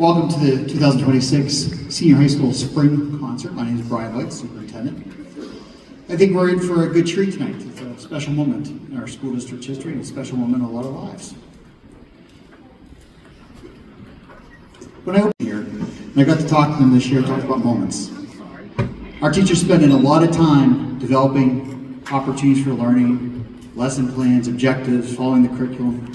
Welcome to the 2026 Senior High School Spring Concert. My name is Brian White, Superintendent. I think we're in for a good treat tonight. It's a special moment in our school district's history and a special moment in a lot of lives. When I opened here, and I got to talk to them this year, talked about moments. Our teachers spending a lot of time developing opportunities for learning, lesson plans, objectives, following the curriculum.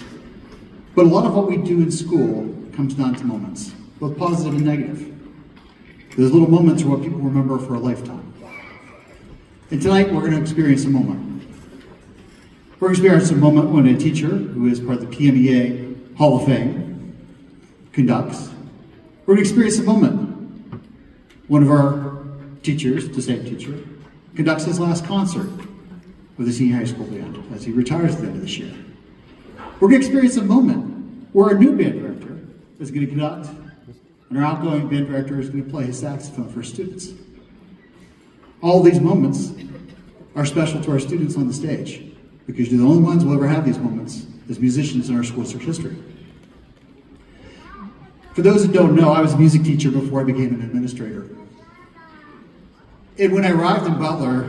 But a lot of what we do in school comes down to moments, both positive and negative. Those little moments are what people remember for a lifetime. And tonight we're going to experience a moment. We're experiencing a moment when a teacher, who is part of the PMEA Hall of Fame, conducts. We're going to experience a moment. One of our teachers, the same teacher, conducts his last concert with the senior high school band as he retires at the end of this year. We're going to experience a moment where our new band director is going to conduct, and our outgoing band director is going to play his saxophone for students. All these moments are special to our students on the stage because you're the only ones who will ever have these moments as musicians in our school district history. For those who don't know, I was a music teacher before I became an administrator. And when I arrived in Butler,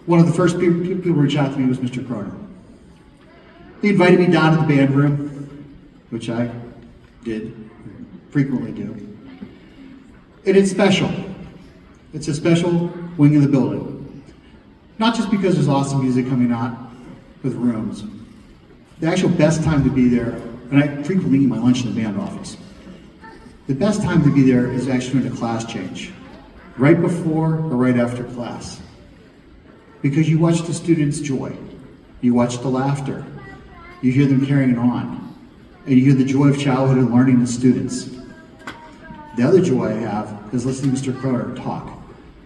one of the first people who reached out to me was Mr. Kroner. He invited me down to the band room, which I did, frequently do. And it's special. It's a special wing of the building. Not just because there's awesome music coming out with rooms. The actual best time to be there, and I frequently eat my lunch in the band office. The best time to be there is actually in a class change. Right before or right after class. Because you watch the students' joy. You watch the laughter. You hear them carrying on. And you hear the joy of childhood and learning in students. The other joy I have is listening to Mr. Kroner talk.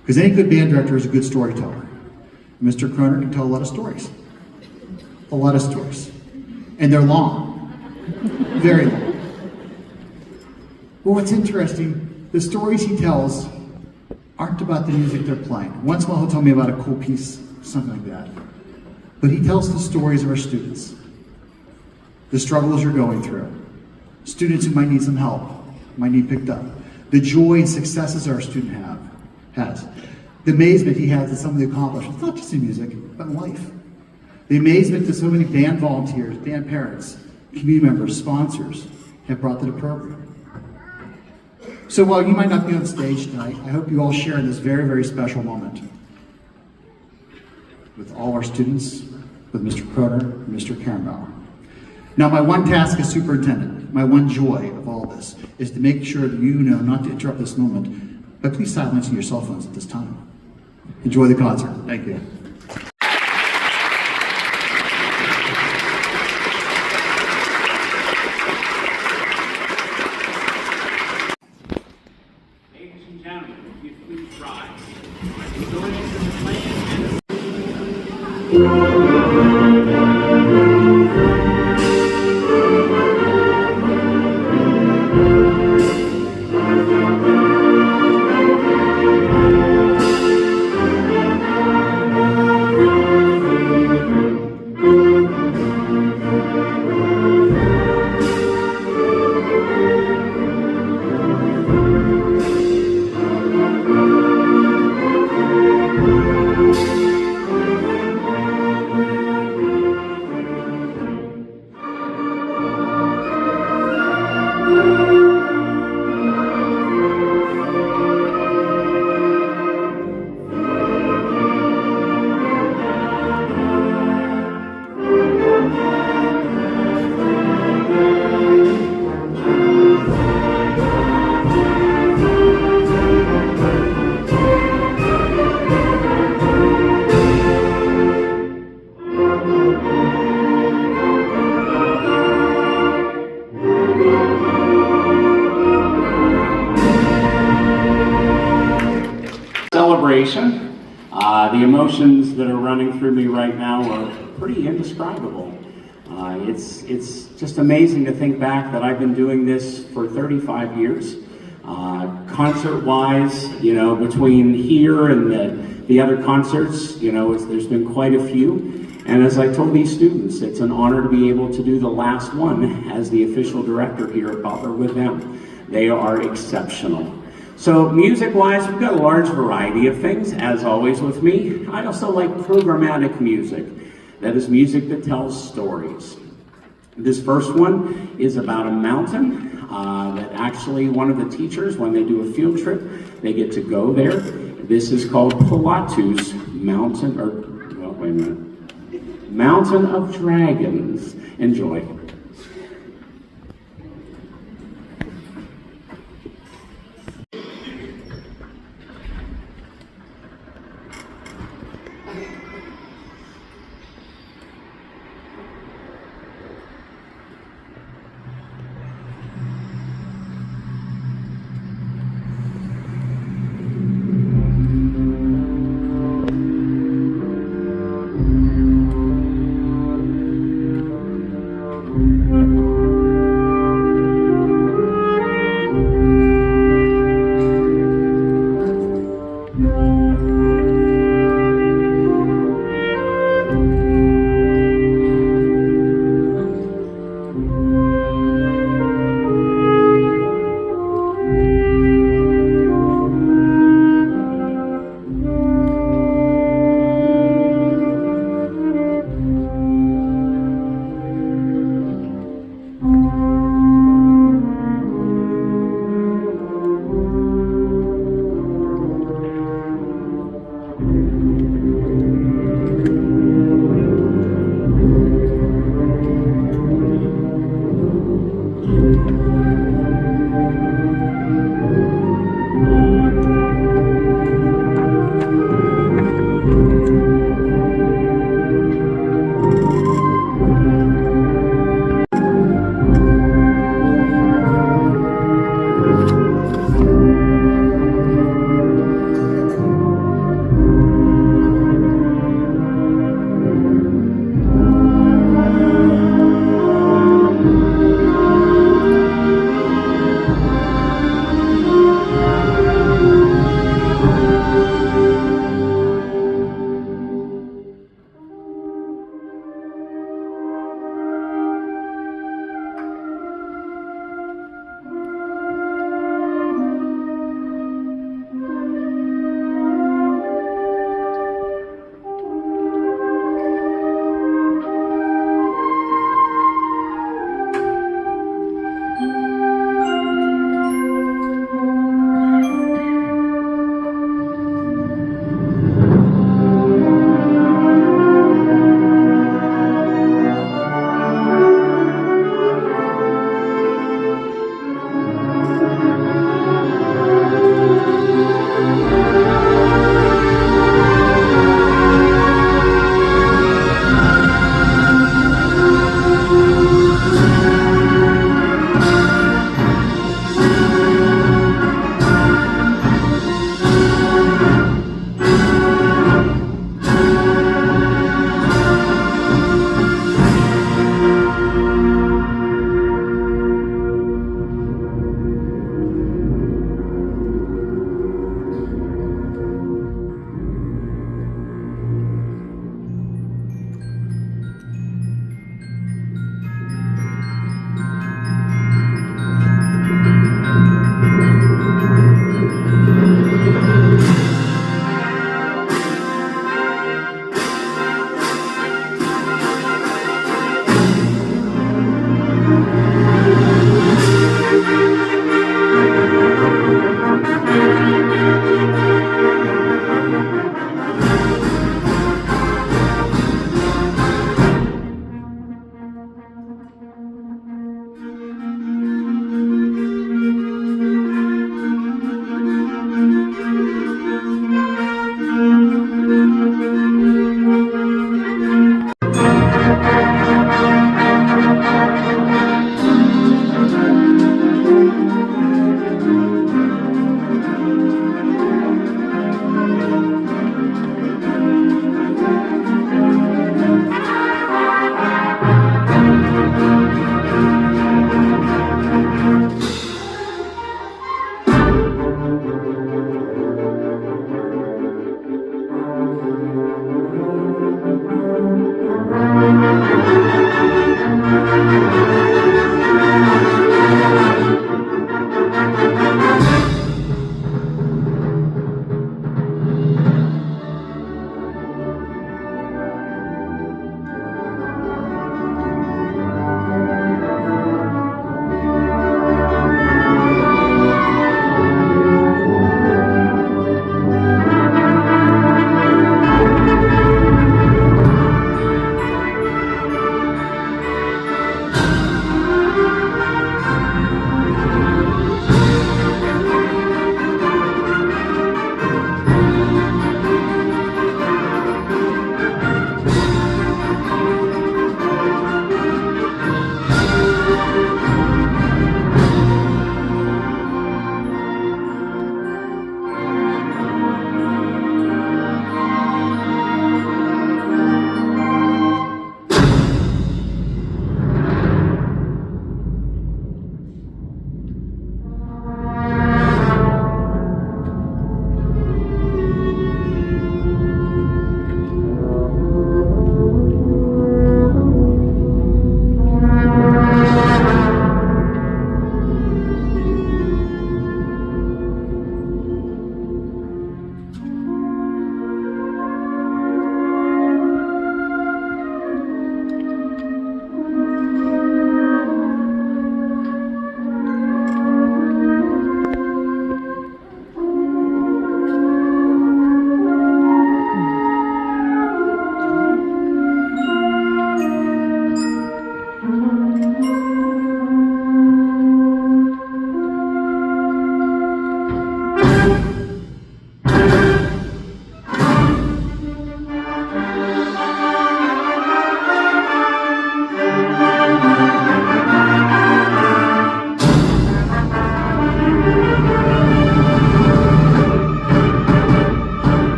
Because any good band director is a good storyteller. Mr. Kroner can tell a lot of stories. A lot of stories. And they're long. Very long. But what's interesting, the stories he tells aren't about the music they're playing. Once in a while he'll tell me about a cool piece, something like that. But he tells the stories of our students. The struggles you're going through. Students who might need some help, might need picked up. The joy and successes our student has. The amazement he has at some of the accomplishments, not just in music, but in life. The amazement that so many band volunteers, band parents, community members, sponsors have brought to the program. So while you might not be on stage tonight, I hope you all share in this very, very special moment with all our students, with Mr. Kroner and Mr. Karenbauer. Now, my one task as superintendent, my one joy of all this, is to make sure that you know not to interrupt this moment, but please silence your cell phones at this time. Enjoy the concert. Thank you. Ladies and gentlemen, if you please rise. Join us in the playing and celebration. The emotions that are running through me right now are pretty indescribable. It's just amazing to think back that I've been doing this for 35 years. Concert-wise, you know, between here and the other concerts, you know, there's been quite a few. And as I told these students, it's an honor to be able to do the last one as the official director here at Butler with them. They are exceptional. So music-wise, we've got a large variety of things, as always with me. I also like programmatic music. That is music that tells stories. This first one is about a mountain that actually one of the teachers, when they do a field trip, they get to go there. This is called Pilatu's Mountain, or, well, wait a minute, Mountain of Dragons. Enjoy.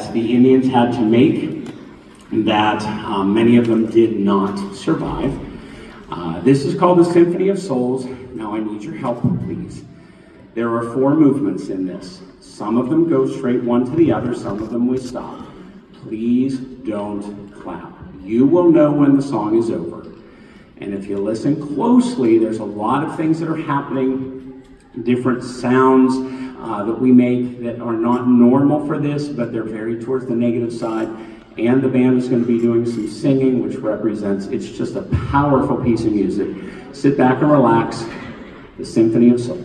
that the Indians had to make, that many of them did not survive. This is called the Symphony of Souls. Now I need your help, please. There are 4 movements in this. Some of them go straight one to the other, some of them we stop. Please don't clap. You will know when the song is over. And if you listen closely, there's a lot of things that are happening, different sounds that we make that are not normal for this, but they're very towards the negative side. And the band is going to be doing some singing, which represents, it's just a powerful piece of music. Sit back and relax. The Symphony of Souls.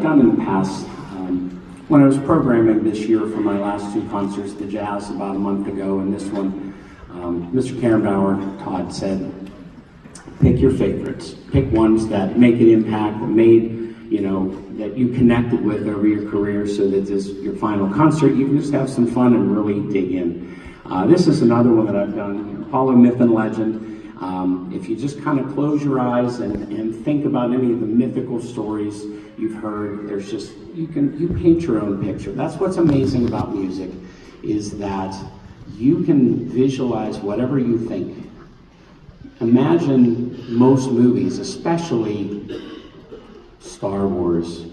done in the past, when I was programming this year for my last two concerts, the jazz about a month ago, and this one, Mr. Karenbauer, Todd, said, pick your favorites. Pick ones that make an impact, that made, you know, that you connected with over your career, so that this, your final concert, you can just have some fun and really dig in. This is another one that I've done, Apollo Myth and Legend. If you just kind of close your eyes and think about any of the mythical stories you've heard, there's just, you paint your own picture. That's what's amazing about music, is that you can visualize whatever you think. Imagine most movies, especially Star Wars,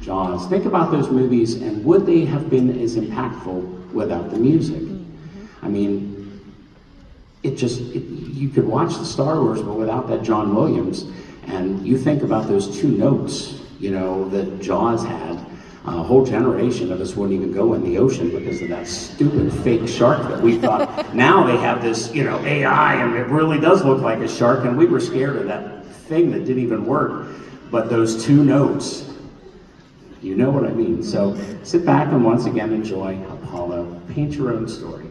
Jaws. Think about those movies, and would they have been as impactful without the music? I mean, you could watch the Star Wars, but without that John Williams, and you think about those two notes, you know, that Jaws had, a whole generation of us wouldn't even go in the ocean because of that stupid fake shark that we thought. Now they have this, you know, AI, and it really does look like a shark, and we were scared of that thing that didn't even work. But those two notes, you know what I mean. So sit back and once again enjoy Apollo. Paint your own story.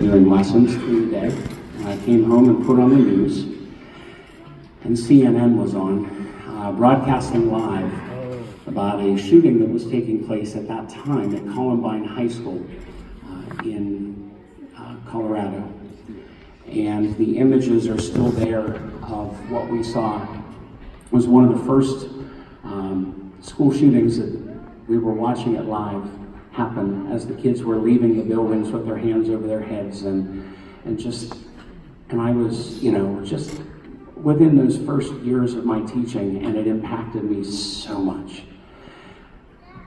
doing lessons through the day. And I came home and put on the news, and CNN was on, broadcasting live about a shooting that was taking place at that time at Columbine High School in Colorado. And the images are still there of what we saw. It was one of the first school shootings that we were watching it live happen as the kids were leaving the buildings with their hands over their heads, and I was, just within those first years of my teaching, and it impacted me so much.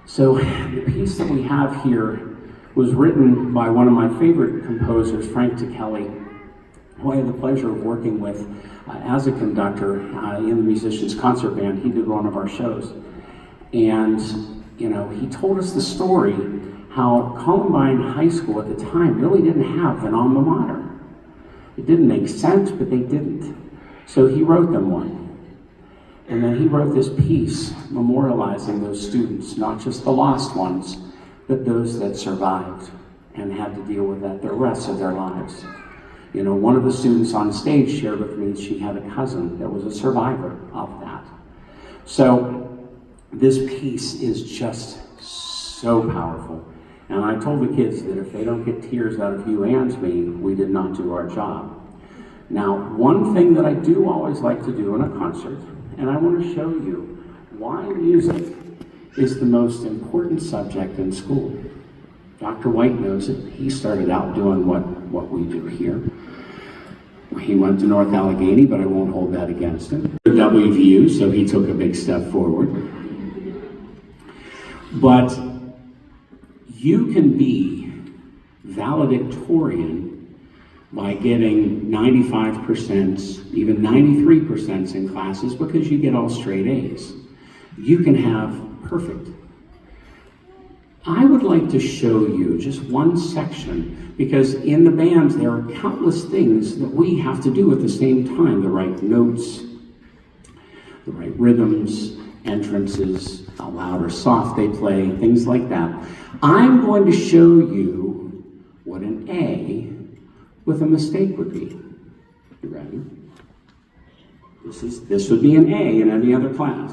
So the piece that we have here was written by one of my favorite composers, Frank Kelly, who I had the pleasure of working with as a conductor in the musicians concert band. He did one of our shows. And, he told us the story how Columbine High School at the time really didn't have an alma mater. It didn't make sense, but they didn't. So he wrote them one. And then he wrote this piece memorializing those students, not just the lost ones, but those that survived and had to deal with that the rest of their lives. One of the students on stage shared with me she had a cousin that was a survivor of that. So this piece is just so powerful. And I told the kids that if they don't get tears out of you and me, we did not do our job. Now, one thing that I do always like to do in a concert, and I want to show you why music is the most important subject in school. Dr. White knows it. He started out doing what we do here. He went to North Allegheny, but I won't hold that against him. WVU, so he took a big step forward. But you can be valedictorian by getting 95%, even 93% in classes because you get all straight A's. You can have perfect. I would like to show you just one section, because in the bands there are countless things that we have to do at the same time. The right notes, the right rhythms, entrances, how loud or soft they play, things like that. I'm going to show you what an A with a mistake would be. You ready? This would be an A in any other class.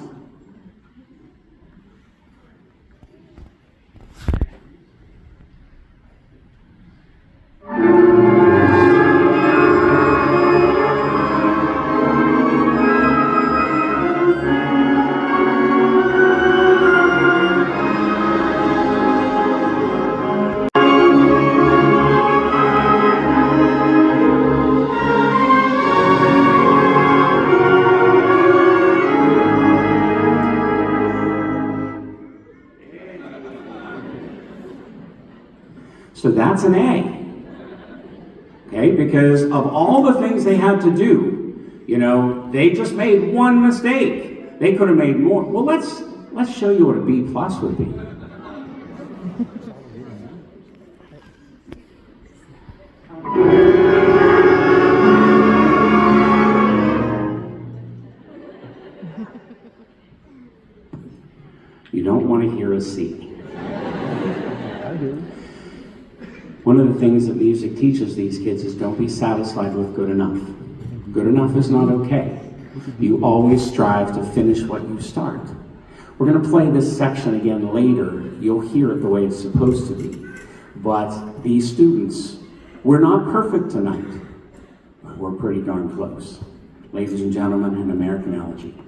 So that's an A, okay? Because of all the things they had to do, they just made one mistake. They could have made more. Well, let's show you what a B plus would be. You don't want to hear a C. I do. One of the things that music teaches these kids is don't be satisfied with good enough. Good enough is not okay. You always strive to finish what you start. We're going to play this section again later. You'll hear it the way it's supposed to be. But these students, we're not perfect tonight, but we're pretty darn close. Ladies and gentlemen, an American Elegy.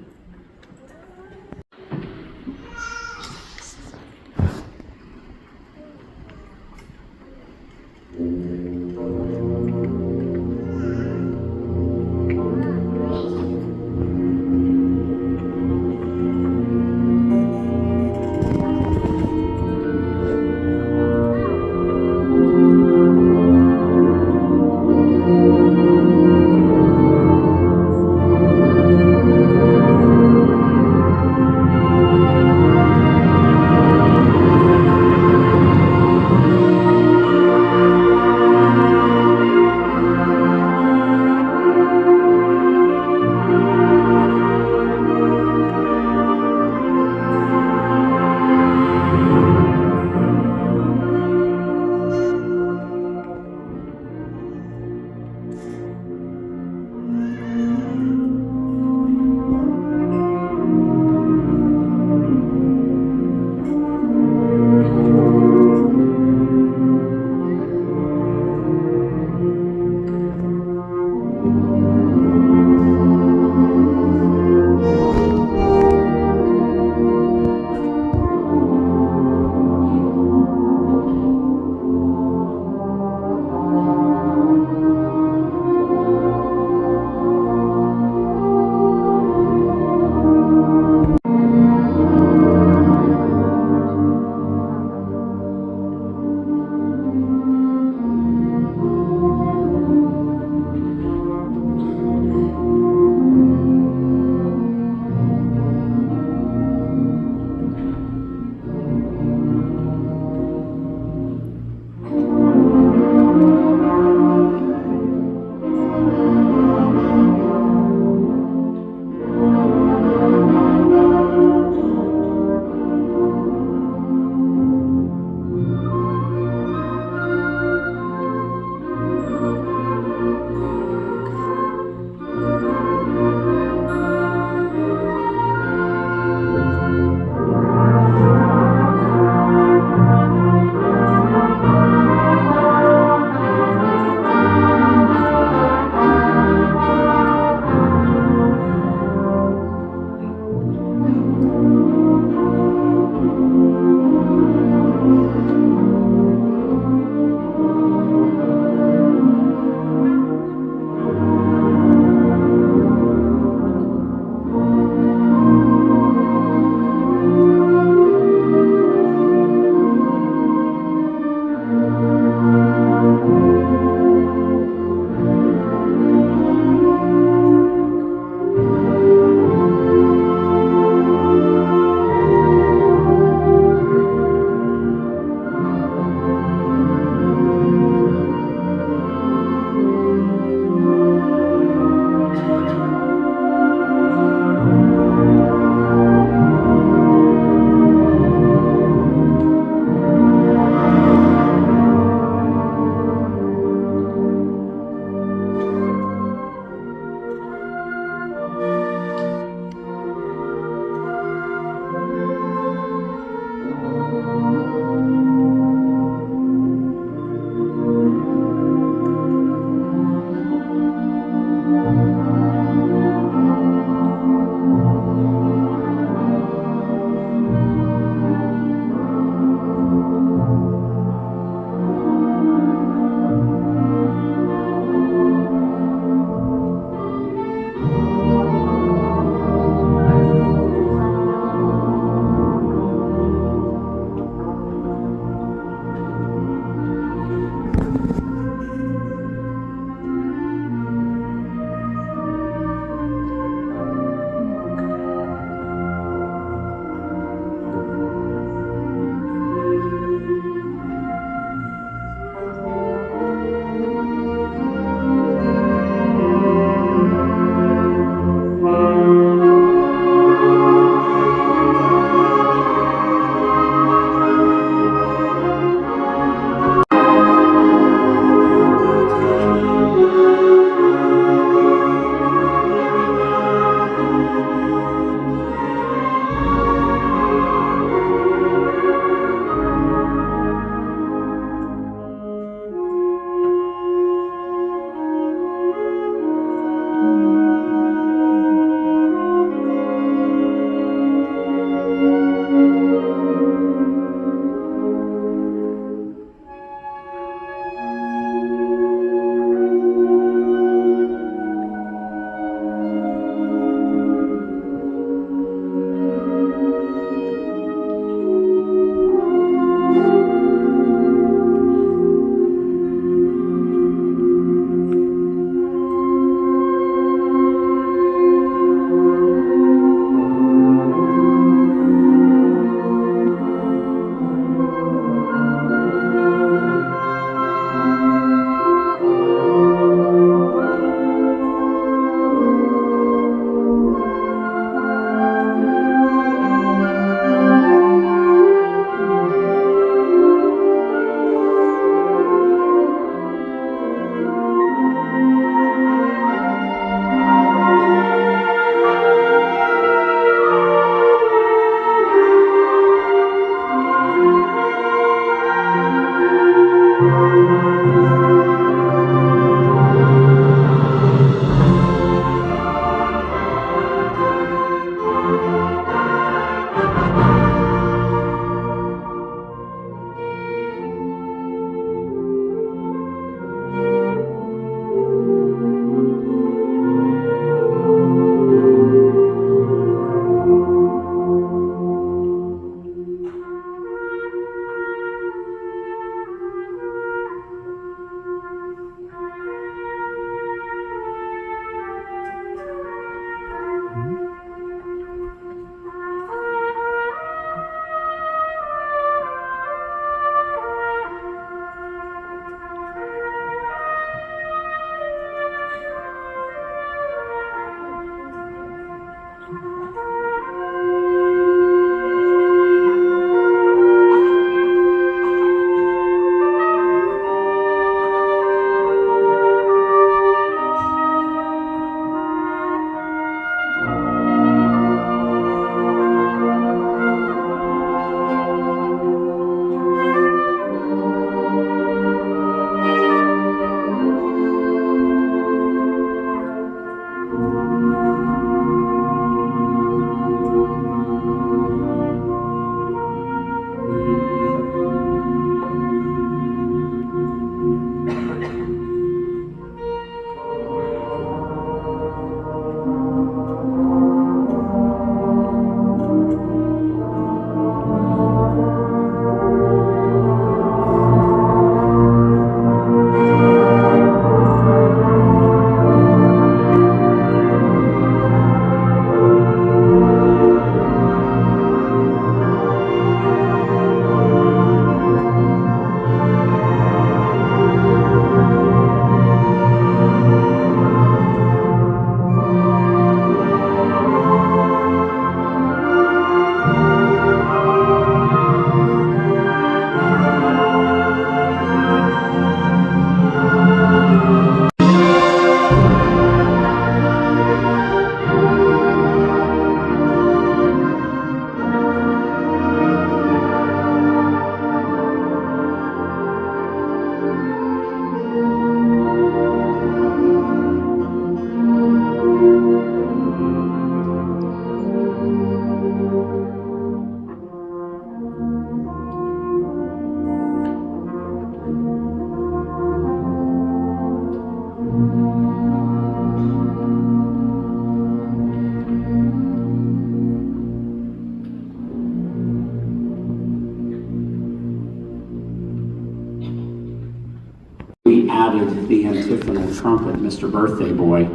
added the antiphonal trumpet, Mr. Birthday Boy.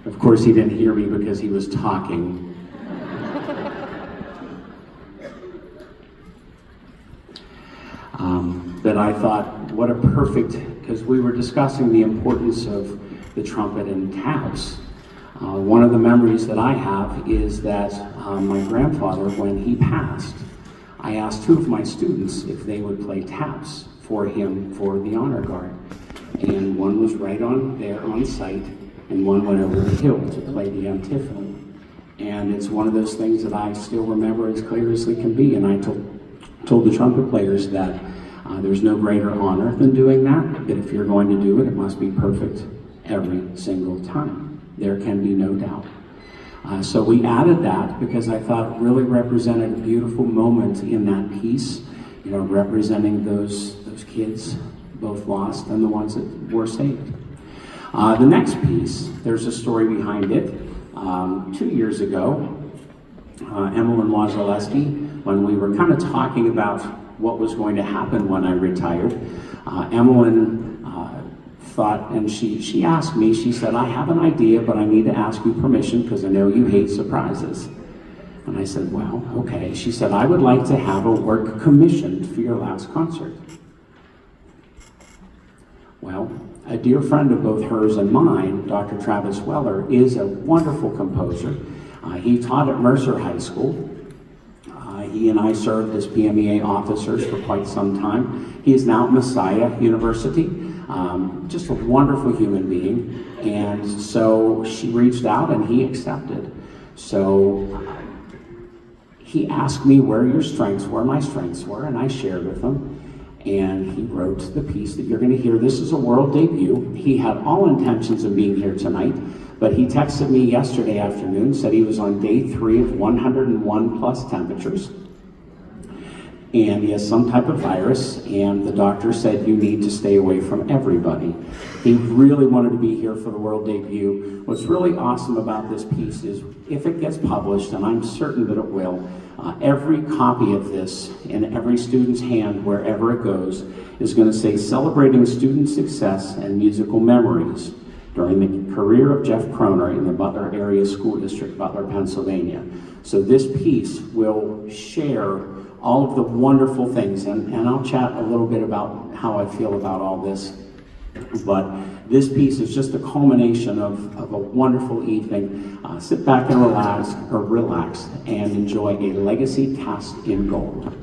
Of course, he didn't hear me because he was talking. But I thought, what a perfect, because we were discussing the importance of the trumpet and taps. One of the memories that I have is that my grandfather, when he passed, I asked two of my students if they would play taps for him for the honor guard. And one was right on there on site, and one went over the hill to play the antiphon. And it's one of those things that I still remember as clear as it can be. And I told the trumpet players that there's no greater honor than doing that, that if you're going to do it, it must be perfect every single time. There can be no doubt. So we added that because I thought it really represented a beautiful moment in that piece, you know, representing those kids, both lost and the ones that were saved. The next piece, there's a story behind it. 2 years ago, Emmeline Wazaleski, when we were kind of talking about what was going to happen when I retired, Emmeline thought, and she asked me, she said, I have an idea, but I need to ask you permission because I know you hate surprises. And I said, well, okay. She said, I would like to have a work commissioned for your last concert. Well, a dear friend of both hers and mine, Dr. Travis Weller, is a wonderful composer. He taught at Mercer High School. He and I served as PMEA officers for quite some time. He is now at Messiah University. Just a wonderful human being. And so she reached out and he accepted. So he asked me where your strengths were, my strengths were, and I shared with him. And he wrote the piece that you're going to hear. This is a world debut. He had all intentions of being here tonight, but he texted me yesterday afternoon, said he was on day 3 of 101 plus temperatures, and he has some type of virus, and the doctor said you need to stay away from everybody. He really wanted to be here for the world debut. What's really awesome about this piece is if it gets published, and I'm certain that it will, every copy of this in every student's hand, wherever it goes, is going to say celebrating student success and musical memories during the career of Jeff Kroner in the Butler Area School District, Butler, Pennsylvania. So this piece will share all of the wonderful things, and I'll chat a little bit about how I feel about all this. But this piece is just a culmination of a wonderful evening. Sit back and relax and enjoy a legacy cast in gold.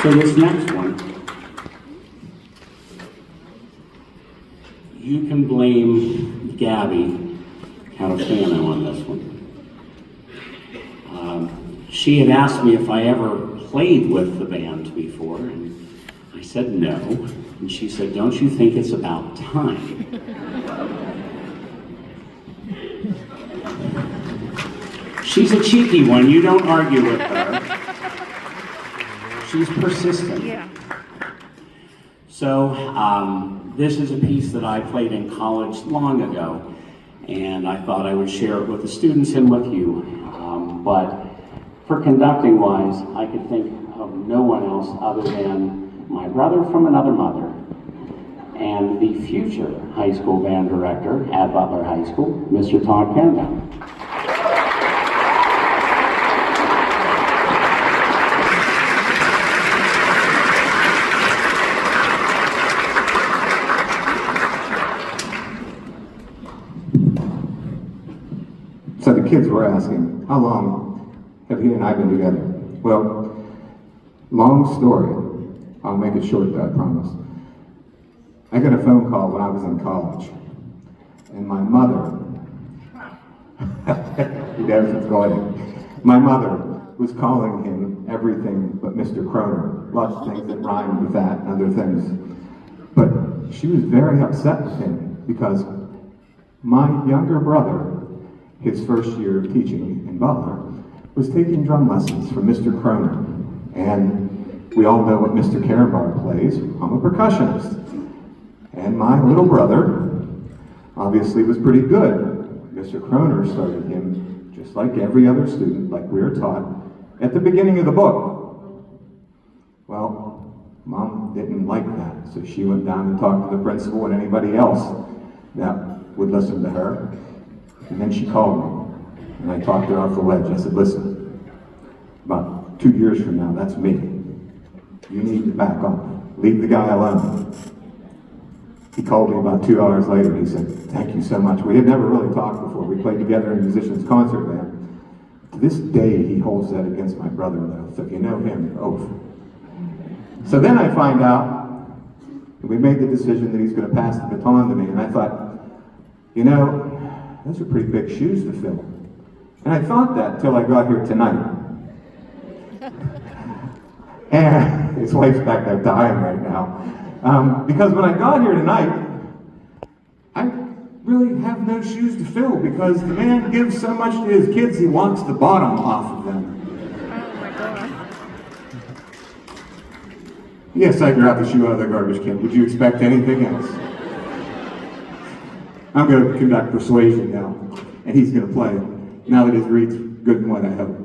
So this next one, you can blame Gabby Catafano on this one. She had asked me if I ever played with the band before, and I said no. And she said, "Don't you think it's about time?" She's a cheeky one. You don't argue with her. She's persistent. Yeah. So this is a piece that I played in college long ago, and I thought I would share it with the students and with you. But for conducting wise, I could think of no one else other than my brother from another mother and the future high school band director at Butler High School, Mr. Todd Panda. So the kids were asking, how long have he and I been together? Well, long story. I'll make it short though, I promise. I got a phone call when I was in college, and my mother, he knows what's going on. My mother was calling him everything but Mr. Kroner. Lots of things that rhymed with that and other things. But she was very upset with him because my younger brother, his first year of teaching in Butler, was taking drum lessons from Mr. Kroner. And we all know what Mr. Karenbar plays. I'm a percussionist. And my little brother obviously was pretty good. Mr. Kroner started him just like every other student, like we were taught, at the beginning of the book. Well, Mom mom didn't like that, so she went down and talked to the principal and anybody else that would listen to her. And then she called me, and I talked to her off the ledge. I said, listen, about 2 years from now, that's me. You need to back off. Leave the guy alone. He called me about 2 hours later. He said, thank you so much. We had never really talked before. We played together in a musician's concert band. To this day, he holds that against my brother, though. So if you know him, oath. So then I find out, and we made the decision that he's going to pass the baton to me. And I thought, you know, those are pretty big shoes to fill. And I thought that till I got here tonight. And his wife's back there dying right now. Because when I got here tonight, I really have no shoes to fill because the man gives so much to his kids he wants the bottom off of them. Oh my God. Yes, I grabbed the shoe out of the garbage can. Would you expect anything else? I'm going to conduct persuasion now, and he's going to play now that his reed's good and wet, I hope.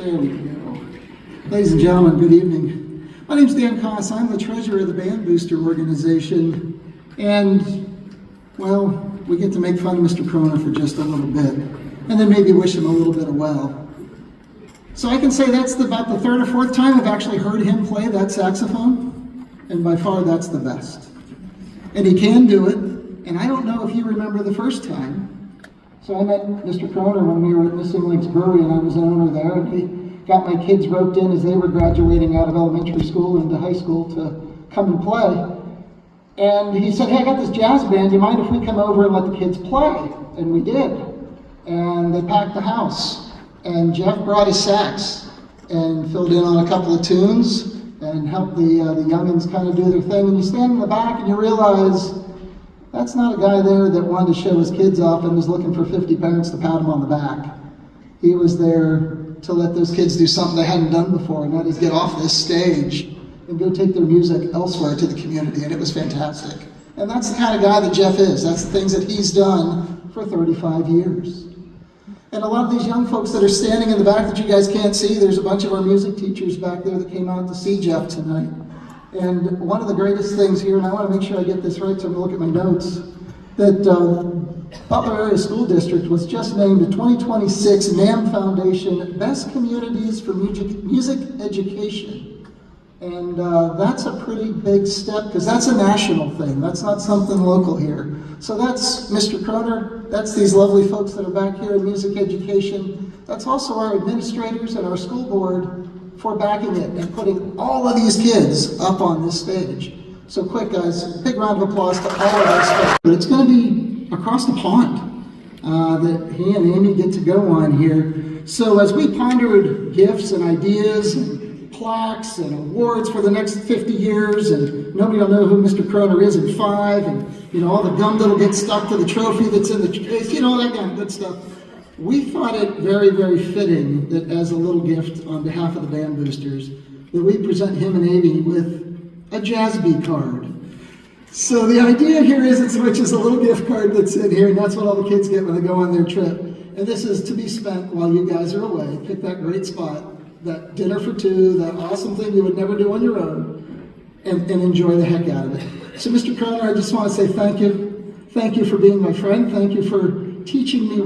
There we go. Ladies and gentlemen, good evening. My name's Dan Koss. I'm the treasurer of the Band Booster organization. And, well, we get to make fun of Mr. Kroner for just a little bit. And then maybe wish him a little bit of well. So I can say that's about the third or fourth time I've actually heard him play that saxophone. And by far, that's the best. And he can do it. And I don't know if you remember the first time. So I met Mr. Kroner when we were at Missing Links Brewery, and I was an owner there, and he got my kids roped in as they were graduating out of elementary school into high school to come and play. And he said, hey, I got this jazz band, do you mind if we come over and let the kids play? And we did. And they packed the house. And Jeff brought his sax and filled in on a couple of tunes and helped the youngins kind of do their thing. And you stand in the back and you realize, that's not a guy there that wanted to show his kids off and was looking for 50 parents to pat him on the back. He was there to let those kids do something they hadn't done before, and that is get off this stage and go take their music elsewhere to the community, and it was fantastic. And that's the kind of guy that Jeff is. That's the things that he's done for 35 years. And a lot of these young folks that are standing in the back that you guys can't see, there's a bunch of our music teachers back there that came out to see Jeff tonight. And one of the greatest things here, and I want to make sure I get this right so I'm going to look at my notes, that Butler Area School District was just named the 2026 NAM Foundation Best Communities for Music Education. And that's a pretty big step, because that's a national thing. That's not something local here. So that's Mr. Kroner, that's these lovely folks that are back here in music education. That's also our administrators and our school board for backing it and putting all of these kids up on this stage. So quick guys, big round of applause to all of us. But it's going to be across the pond that he and Amy get to go on here. So as we pondered gifts and ideas and plaques and awards for the next 50 years, and nobody will know who Mr. Kroner is in 5, and you know, all the gum that'll get stuck to the trophy that's in the case, you know, that kind of good stuff. We thought it very, very fitting that as a little gift on behalf of the Band Boosters, that we present him and Amy with a Jazzbee card. So the idea here is which is a little gift card that's in here, and that's what all the kids get when they go on their trip. And this is to be spent while you guys are away. Pick that great spot, that dinner for two, that awesome thing you would never do on your own, and enjoy the heck out of it. So Mr. Kroner, I just want to say thank you. Thank you for being my friend. Thank you for teaching me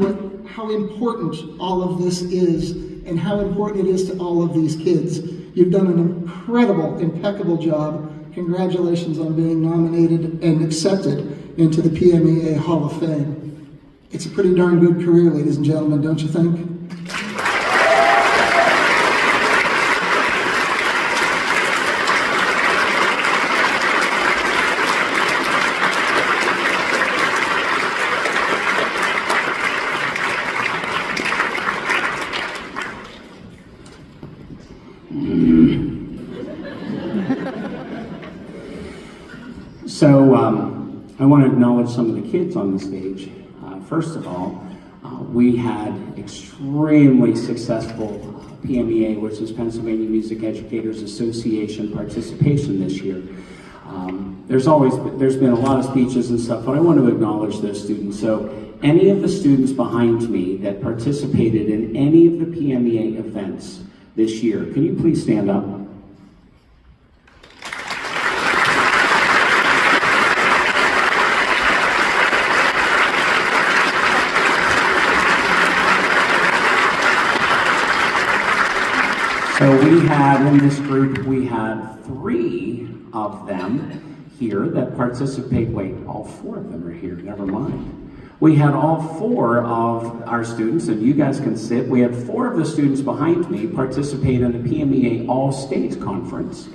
how important all of this is and how important it is to all of these kids. You've done an incredible, impeccable job. Congratulations on being nominated and accepted into the PMEA Hall of Fame. It's a pretty darn good career, ladies and gentlemen, don't you think? So I want to acknowledge some of the kids on the stage. First of all, we had extremely successful PMEA, which is Pennsylvania Music Educators Association, participation this year. There's been a lot of speeches and stuff, but I want to acknowledge those students. So any of the students behind me that participated in any of the PMEA events this year, can you please stand up? So we had, in this group, we had 3 of them here that participate. Wait, all 4 of them are here, never mind. We had all 4 of our students, and you guys can sit, we had 4 of the students behind me participate in the PMEA All-State Conference.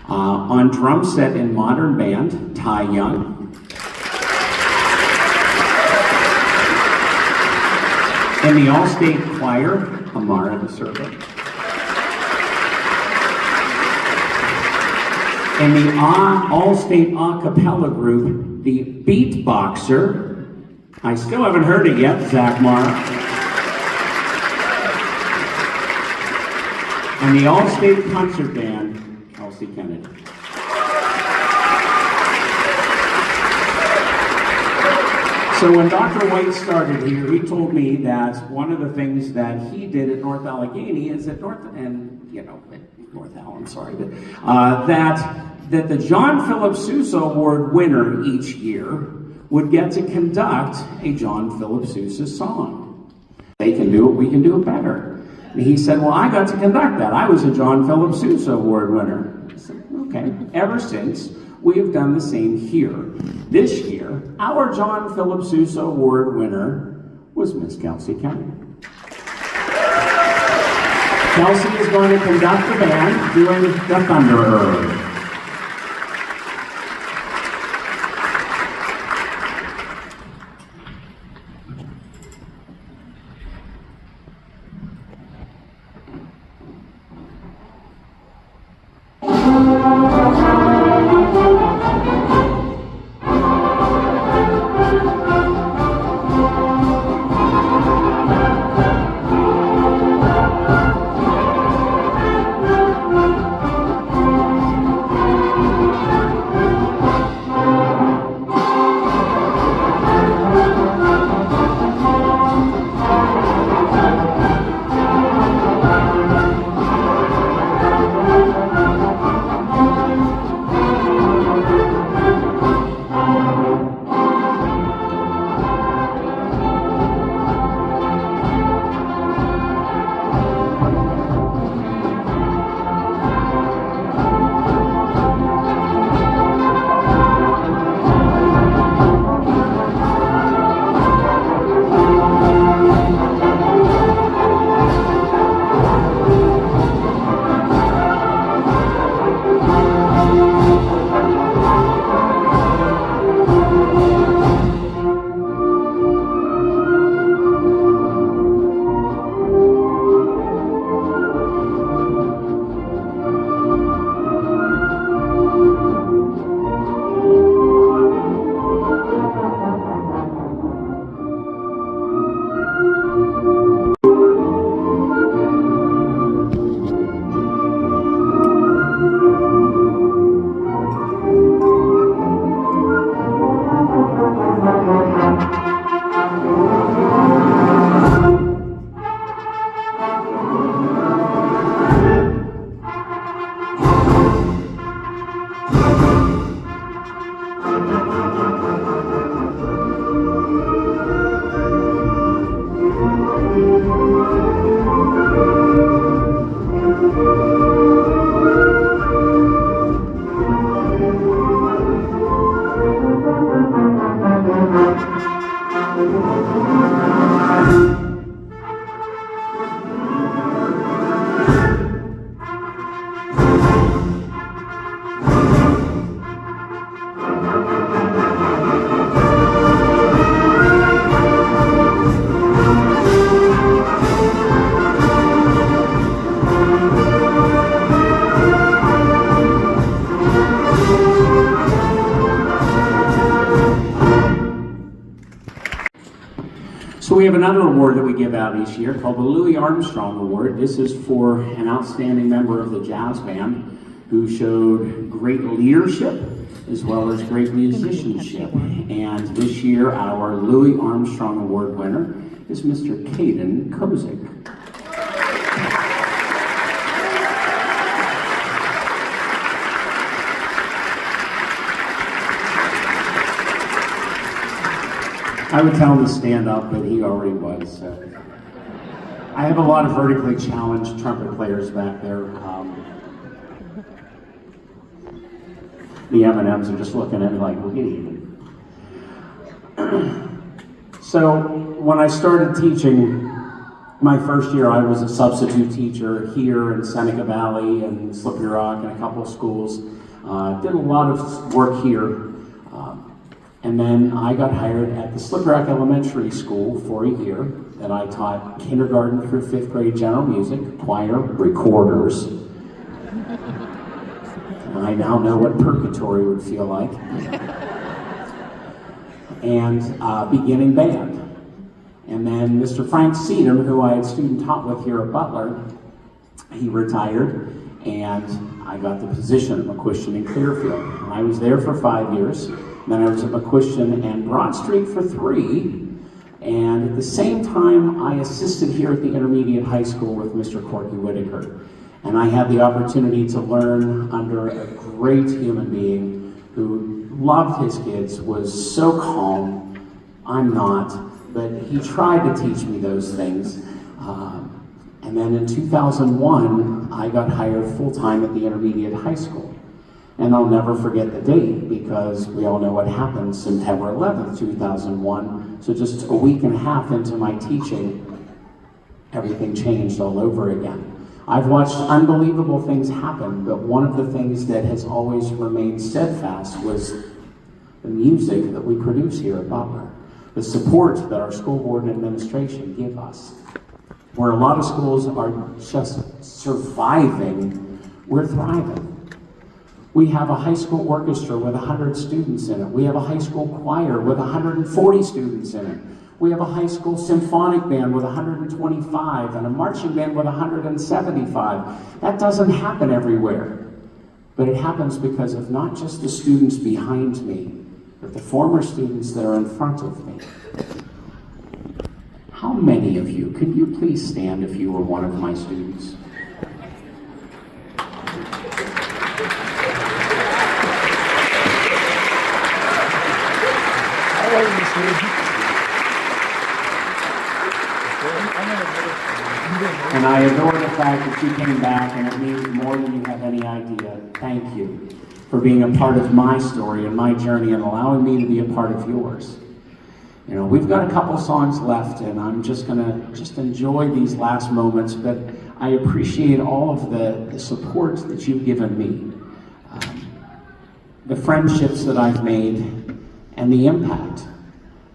On drum set in modern band, Ty Young. In the All-State Choir, Amara the Servant. In the All-State A Cappella group, the beatboxer, I still haven't heard it yet, Zach Mara. And the All-State Concert Band, Kelsey Kennedy. So when Dr. White started here, he told me that one of the things that he did at North Allegheny is at North Al, I'm sorry, but that the John Philip Sousa Award winner each year would get to conduct a John Philip Sousa song. They can do it, we can do it better. And he said, well, I got to conduct that. I was a John Philip Sousa Award winner. I said, okay. Ever since, we have done the same here. This year, our John Philip Sousa Award winner was Miss Kelsey Kelly. Kelsey is going to conduct the band doing the Thunderer. So we have another award that we give out each year called the Louis Armstrong Award. This is for an outstanding member of the jazz band who showed great leadership as well as great musicianship. And this year, our Louis Armstrong Award winner is Mr. Caden Kozik. I would tell him to stand up, but he already was. So. I have a lot of vertically challenged trumpet players back there. The M&Ms are just looking at me like, look at you. So when I started teaching, my first year I was a substitute teacher here in Seneca Valley and Slippery Rock and a couple of schools. Did a lot of work here. And then I got hired at the Slippery Rock Elementary School for a year, and I taught kindergarten through 5th grade general music, choir, recorders. And I now know what purgatory would feel like. And beginning band. And then Mr. Frank Seedham, who I had student taught with here at Butler, he retired, and I got the position of McQuistion in Clearfield. And I was there for 5 years. Then I was at McQuistion and Broad Street for 3. And at the same time, I assisted here at the Intermediate High School with Mr. Corky Whitaker. And I had the opportunity to learn under a great human being who loved his kids, was so calm. I'm not, but he tried to teach me those things. And then in 2001, I got hired full-time at the Intermediate High School. And I'll never forget the date because we all know what happened September 11th, 2001. So just a week and a half into my teaching, everything changed all over again. I've watched unbelievable things happen, but one of the things that has always remained steadfast was the music that we produce here at Butler, the support that our school board and administration give us. Where a lot of schools are just surviving, we're thriving. We have a high school orchestra with 100 students in it. We have a high school choir with 140 students in it. We have a high school symphonic band with 125 and a marching band with 175. That doesn't happen everywhere. But it happens because of not just the students behind me, but the former students that are in front of me. How many of you, could you please stand if you were one of my students? And I adore the fact that you came back, and it means more than you have any idea. Thank you for being a part of my story and my journey and allowing me to be a part of yours. You know, we've got a couple songs left, and I'm just gonna enjoy these last moments, but I appreciate all of the support that you've given me, the friendships that I've made, and the impact.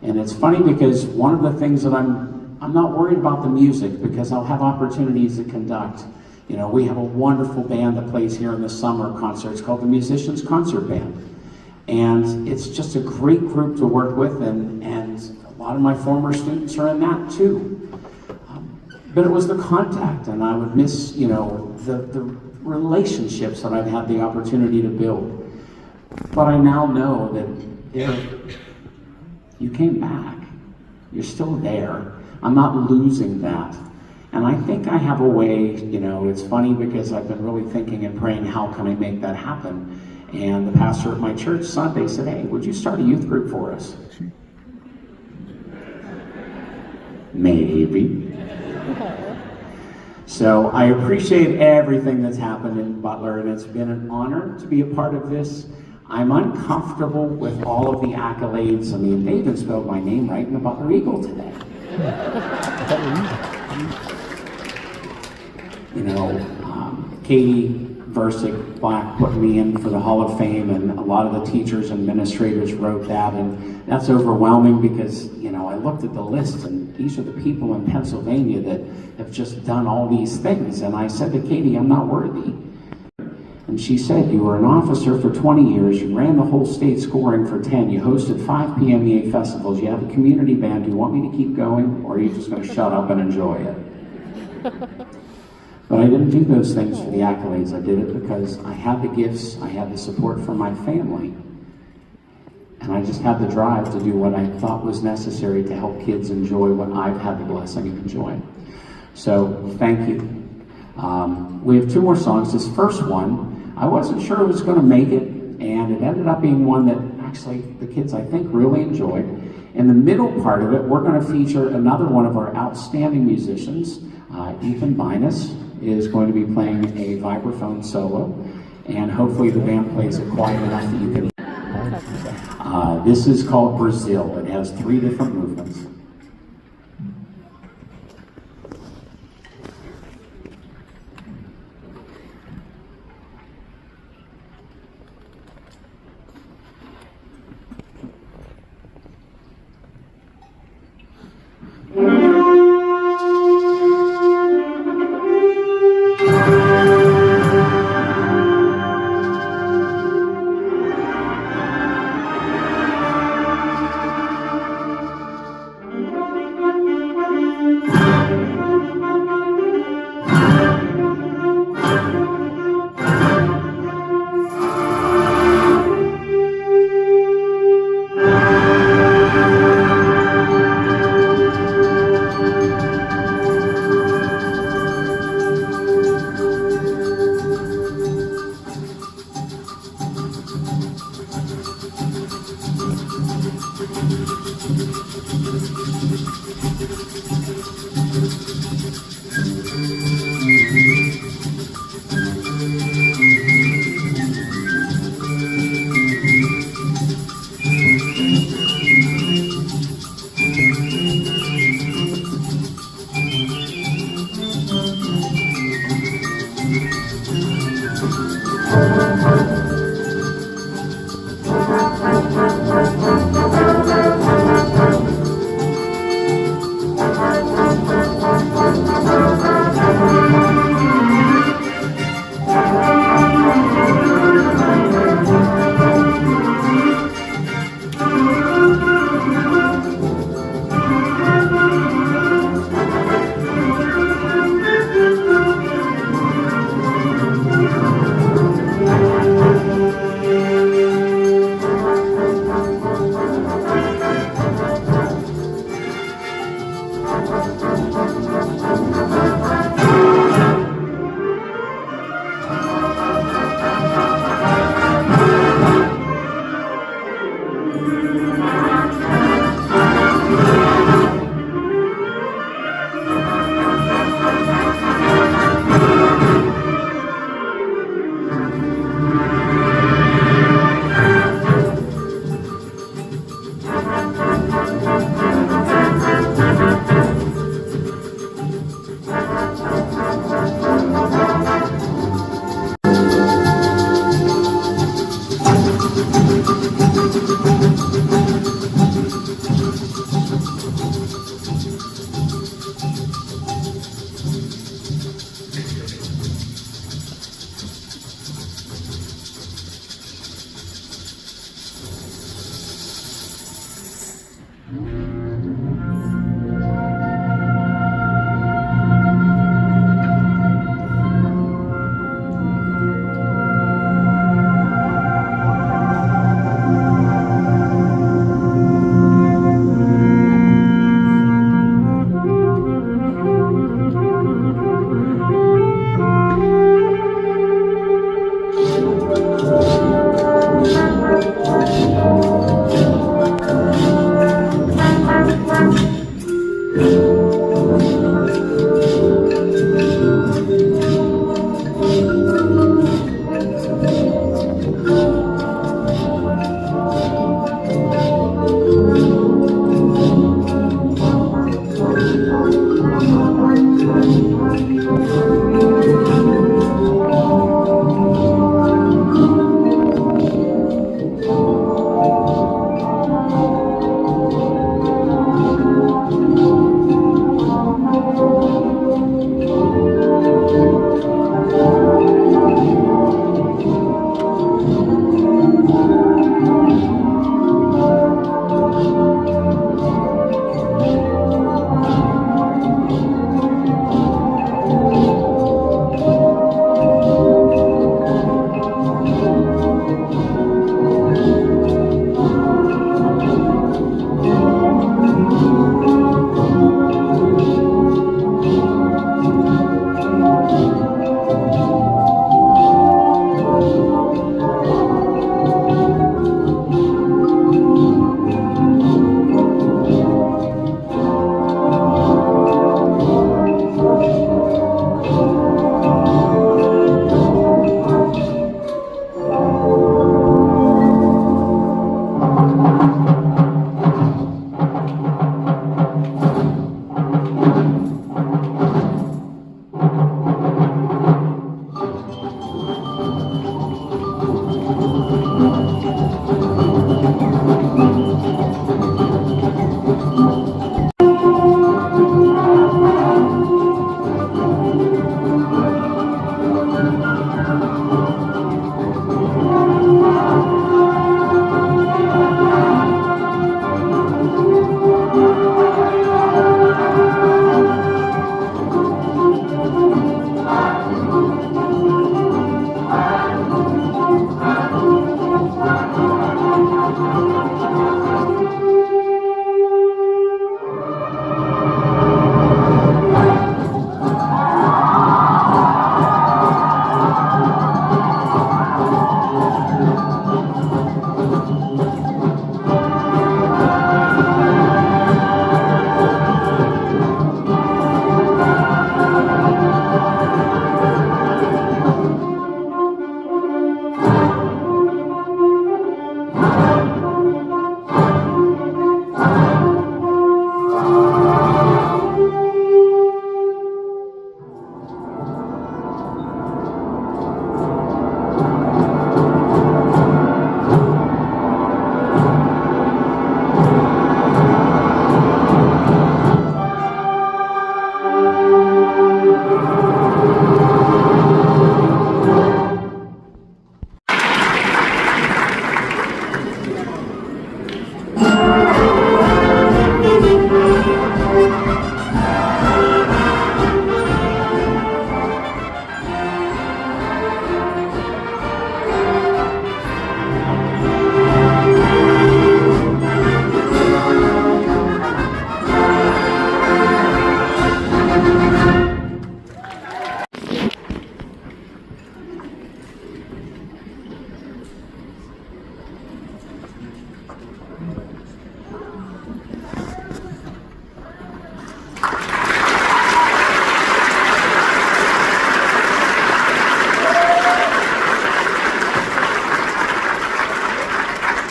And it's funny because one of the things that I'm not worried about the music because I'll have opportunities to conduct. You know, we have a wonderful band that plays here in the summer concerts called the Musicians Concert Band. And it's just a great group to work with, and a lot of my former students are in that too. But it was the contact, and I would miss, you know, the relationships that I've had the opportunity to build. But I now know that you came back. You're still there. I'm not losing that. And I think I have a way, you know, it's funny because I've been really thinking and praying, how can I make that happen? And the pastor at my church Sunday said, hey, would you start a youth group for us? Maybe. So I appreciate everything that's happened in Butler, and it's been an honor to be a part of this. I'm uncomfortable with all of the accolades. I mean, they even spelled my name right in the Butler Eagle today. You know, Katie Versick Black put me in for the Hall of Fame, and a lot of the teachers and administrators wrote that, and that's overwhelming because, you know, I looked at the list, and these are the people in Pennsylvania that have just done all these things, and I said to Katie, I'm not worthy. And she said, you were an officer for 20 years, you ran the whole state scoring for 10, you hosted 5 PMEA festivals, you have a community band, do you want me to keep going, or are you just going to shut up and enjoy it? But I didn't do those things for the accolades. I did it because I had the gifts, I had the support from my family, and I just had the drive to do what I thought was necessary to help kids enjoy what I've had the blessing of enjoying. So, thank you. We have 2 more songs. This first one, I wasn't sure it was going to make it, and it ended up being one that actually the kids, I think, really enjoyed. In the middle part of it, we're going to feature another one of our outstanding musicians, Ethan Binus, is going to be playing a vibraphone solo, and hopefully the band plays it quiet enough that you can. This is called Brazil. It has 3 different movements.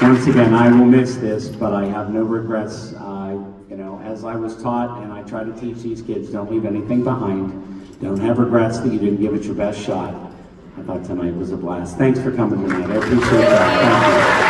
Once again, I will miss this, but I have no regrets. As I was taught, and I try to teach these kids, don't leave anything behind. Don't have regrets that you didn't give it your best shot. I thought tonight was a blast. Thanks for coming tonight. I appreciate that. Thank you.